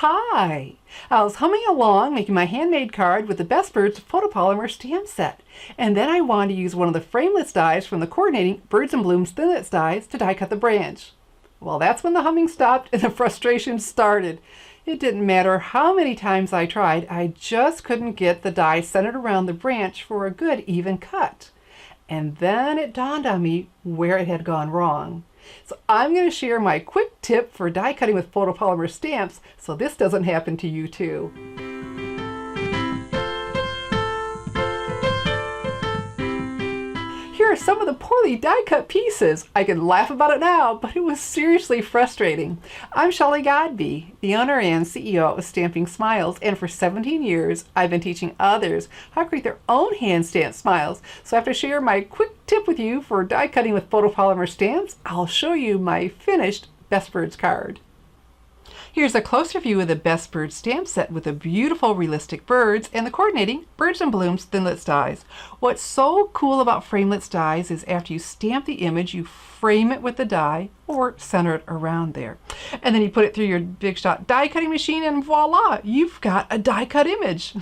Hi! I was humming along making my handmade card with the Best Birds photopolymer stamp set. And then I wanted to use one of the framelits dies from the coordinating Birds and Blooms Thinlits dies to die cut the branch. Well, that's when the humming stopped and the frustration started. It didn't matter how many times I tried, I just couldn't get the die centered around the branch for a good even cut. And then it dawned on me where it had gone wrong. So I'm going to share my quick tip for die cutting with photopolymer stamps so this doesn't happen to you too. Here are some of the poorly die cut pieces. I can laugh about it now, but it was seriously frustrating. I'm Shelley Godby, the owner and CEO of Stamping Smiles, and for 17 years I've been teaching others how to create their own hand stamped smiles. So after I share my quick tip with you for die cutting with photopolymer stamps, I'll show you my finished Best Birds card. Here's a closer view of the Best Birds stamp set with the beautiful realistic birds and the coordinating Birds and Blooms Thinlits dies. What's so cool about framelits dies is after you stamp the image, you frame it with the die or center it around there. And then you put it through your Big Shot die cutting machine and voila, you've got a die cut image.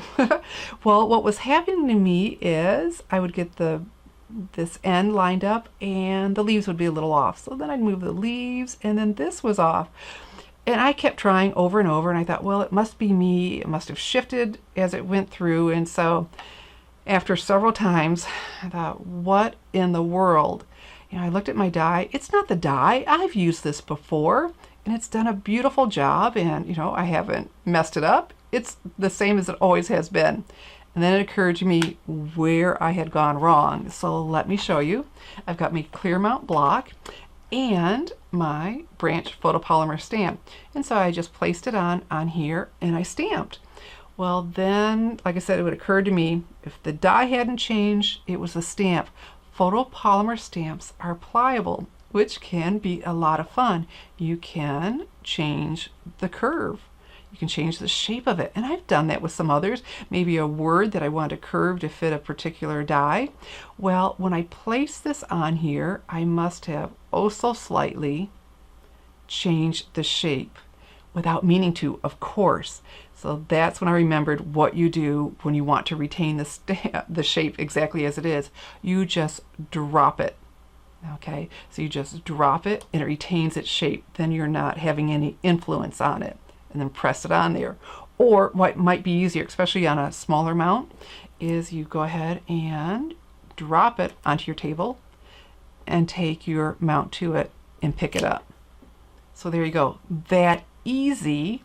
Well, what was happening to me is I would get this end lined up and the leaves would be a little off. So then I'd move the leaves and then this was off. And I kept trying over and over and I thought, well, it must be me. It must have shifted as it went through. And so after several times, I thought, what in the world? You know, I looked at my die. It's not the die. I've used this before and it's done a beautiful job and, you know, I haven't messed it up. It's the same as it always has been. And then it occurred to me where I had gone wrong. So let me show you. I've got my clear mount block and my branch photopolymer stamp. And so I just placed it on here and I stamped. Well then, like I said, it would occur to me if the die hadn't changed, it was the stamp. Photopolymer stamps are pliable, which can be a lot of fun. You can change the curve. You can change the shape of it. And I've done that with some others. Maybe a word that I want to curve to fit a particular die. Well, when I place this on here, I must have oh so slightly changed the shape without meaning to, of course. So that's when I remembered what you do when you want to retain the shape exactly as it is. You just drop it. Okay, so you just drop it and it retains its shape. Then you're not having any influence on it. And then press it on there. Or what might be easier, especially on a smaller mount, is you go ahead and drop it onto your table and take your mount to it and pick it up. So there you go. That easy.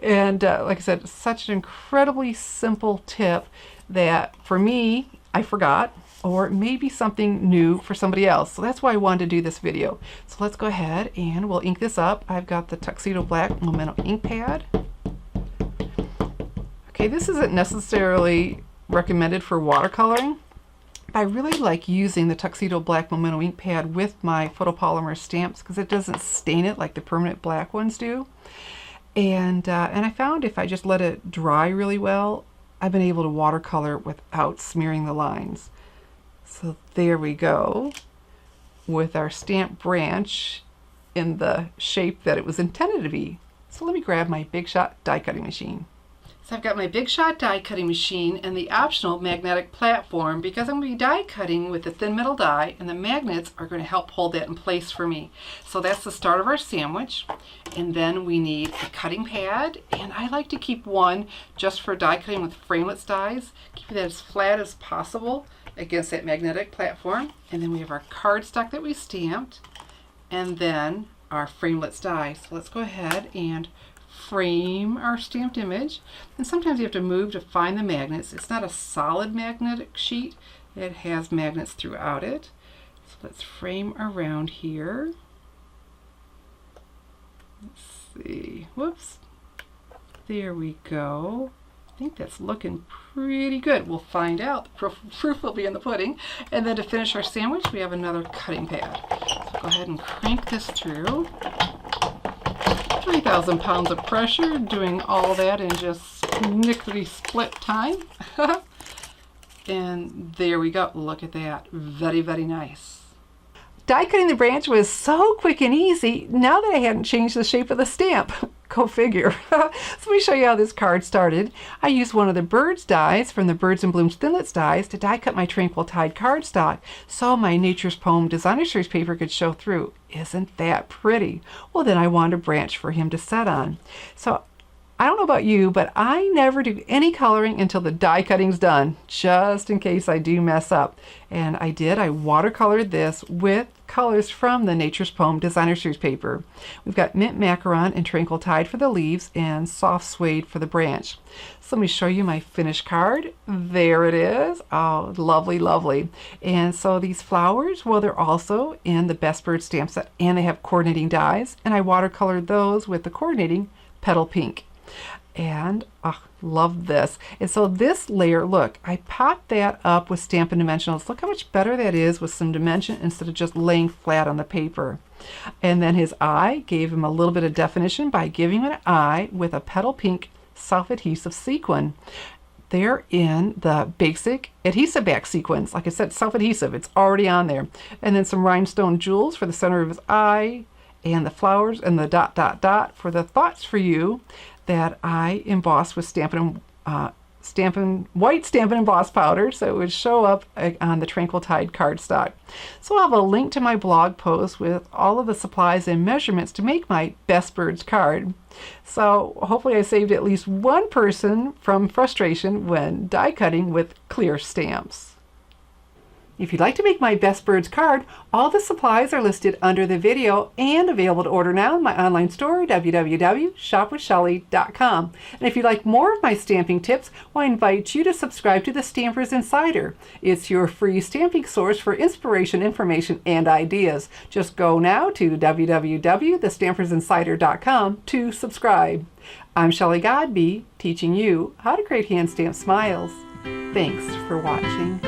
And like I said, such an incredibly simple tip that for me, I forgot, or maybe something new for somebody else. So that's why I wanted to do this video. So let's go ahead and we'll ink this up. I've got the Tuxedo Black Memento ink pad. Okay, this isn't necessarily recommended for watercoloring. I really like using the Tuxedo Black Memento ink pad with my photopolymer stamps because it doesn't stain it like the permanent black ones do. And I found if I just let it dry really well, I've been able to watercolor without smearing the lines. So there we go with our stamp branch in the shape that it was intended to be. So let me grab my Big Shot die cutting machine. So I've got my Big Shot die cutting machine and the optional magnetic platform because I'm going to be die cutting with the thin metal die and the magnets are going to help hold that in place for me. So that's the start of our sandwich. And then we need a cutting pad, and I like to keep one just for die cutting with framelits dies, keep that as flat as possible against that magnetic platform. And then we have our cardstock that we stamped and then our framelits die. So let's go ahead and frame our stamped image. And sometimes you have to move to find the magnets. It's not a solid magnetic sheet. It has magnets throughout it. So let's frame around here. Let's see. Whoops. There we go. I think that's looking pretty good. We'll find out. The proof will be in the pudding. And then to finish our sandwich, we have another cutting pad. So go ahead and crank this through. 3,000 pounds of pressure, doing all that in just nickety split time. And there we go. Look at that. Very, very nice. Die cutting the branch was so quick and easy now that I hadn't changed the shape of the stamp. Go figure. So let me show you how this card started. I used one of the birds dies from the Birds and Blooms Thinlits dies to die cut my Tranquil Tide cardstock so my Nature's Poem designer series paper could show through. Isn't that pretty? Well, then I wanted a branch for him to set on. So I don't know about you, but I never do any coloring until the die cutting's done, just in case I do mess up. And I did. I watercolored this with colors from the Nature's Poem Designer Series paper. We've got Mint Macaron and Tranquil Tide for the leaves and Soft Suede for the branch. So let me show you my finished card. There it is. Oh, lovely, lovely. And so these flowers, well, they're also in the Best Bird stamp set, and they have coordinating dies. And I watercolored those with the coordinating Petal Pink. And love this. And so this layer, look, I popped that up with Stampin' Dimensionals. Look how much better that is with some dimension instead of just laying flat on the paper. And then his eye, gave him a little bit of definition by giving him an eye with a Petal Pink self-adhesive sequin. They're in the basic adhesive back sequins. Like I said, self-adhesive, it's already on there. And then some rhinestone jewels for the center of his eye, and the flowers and the dot, dot, dot for the thoughts for you that I embossed with Stampin' white Stampin' Emboss powder, so it would show up on the Tranquil Tide cardstock. So I'll have a link to my blog post with all of the supplies and measurements to make my Best Birds card. So hopefully I saved at least one person from frustration when die cutting with clear stamps. If you'd like to make my Best Birds card, all the supplies are listed under the video and available to order now in my online store, www.shopwithshelly.com. And if you'd like more of my stamping tips, well, I invite you to subscribe to the Stampers Insider. It's your free stamping source for inspiration, information, and ideas. Just go now to www.thestampersinsider.com to subscribe. I'm Shelley Godby, teaching you how to create hand stamped smiles. Thanks for watching.